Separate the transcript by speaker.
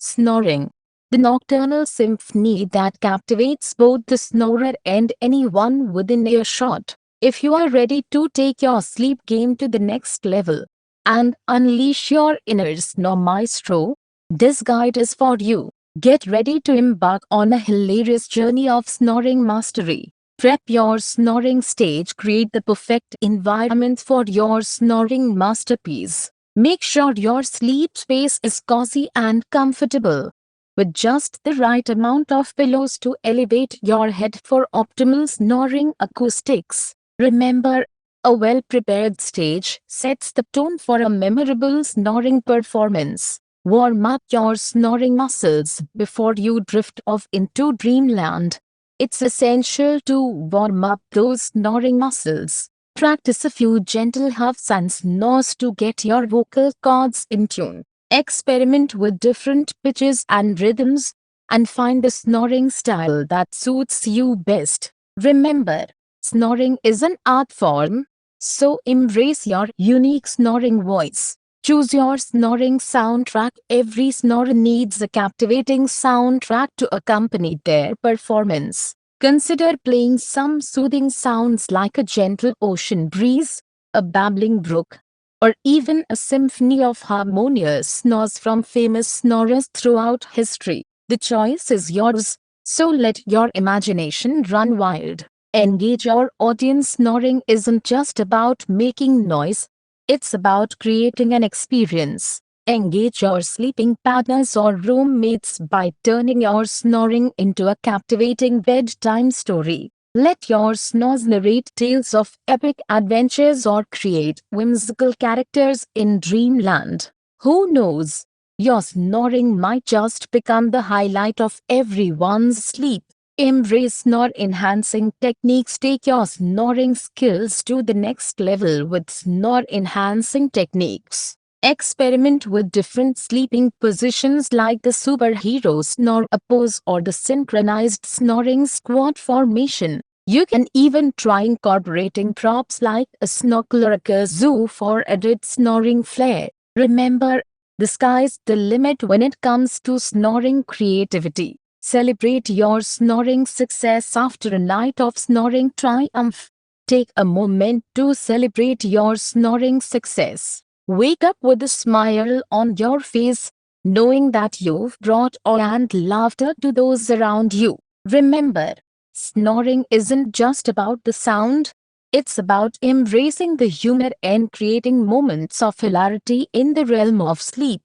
Speaker 1: Snoring. The nocturnal symphony that captivates both the snorer and anyone within earshot. If you are ready to take your sleep game to the next level and unleash your inner snore maestro, this guide is for you. Get ready to embark on a hilarious journey of snoring mastery. Prep your snoring stage, create the perfect environment for your snoring masterpiece. Make sure your sleep space is cozy and comfortable, with just the right amount of pillows to elevate your head for optimal snoring acoustics. Remember, a well-prepared stage sets the tone for a memorable snoring performance. Warm up your snoring muscles before you drift off into dreamland. It's essential to warm up those snoring muscles. Practice a few gentle huffs and snores to get your vocal cords in tune. Experiment with different pitches and rhythms and find the snoring style that suits you best. Remember, snoring is an art form, so embrace your unique snoring voice. Choose your snoring soundtrack. Every snorer needs a captivating soundtrack to accompany their performance. Consider playing some soothing sounds like a gentle ocean breeze, a babbling brook, or even a symphony of harmonious snores from famous snorers throughout history. The choice is yours, so let your imagination run wild. Engage your audience. Snoring isn't just about making noise, it's about creating an experience. Engage your sleeping partners or roommates by turning your snoring into a captivating bedtime story. Let your snores narrate tales of epic adventures or create whimsical characters in dreamland. Who knows? Your snoring might just become the highlight of everyone's sleep. Embrace snore enhancing techniques. Take your snoring skills to the next level with snore enhancing techniques. Experiment with different sleeping positions like the superhero snore pose or the synchronized snoring squat formation. You can even try incorporating props like a snorkel or a kazoo for added snoring flair. Remember, the sky's the limit when it comes to snoring creativity. Celebrate your snoring success after a night of snoring triumph. Take a moment to celebrate your snoring success. Wake up with a smile on your face, knowing that you've brought joy and laughter to those around you. Remember, snoring isn't just about the sound, it's about embracing the humor and creating moments of hilarity in the realm of sleep.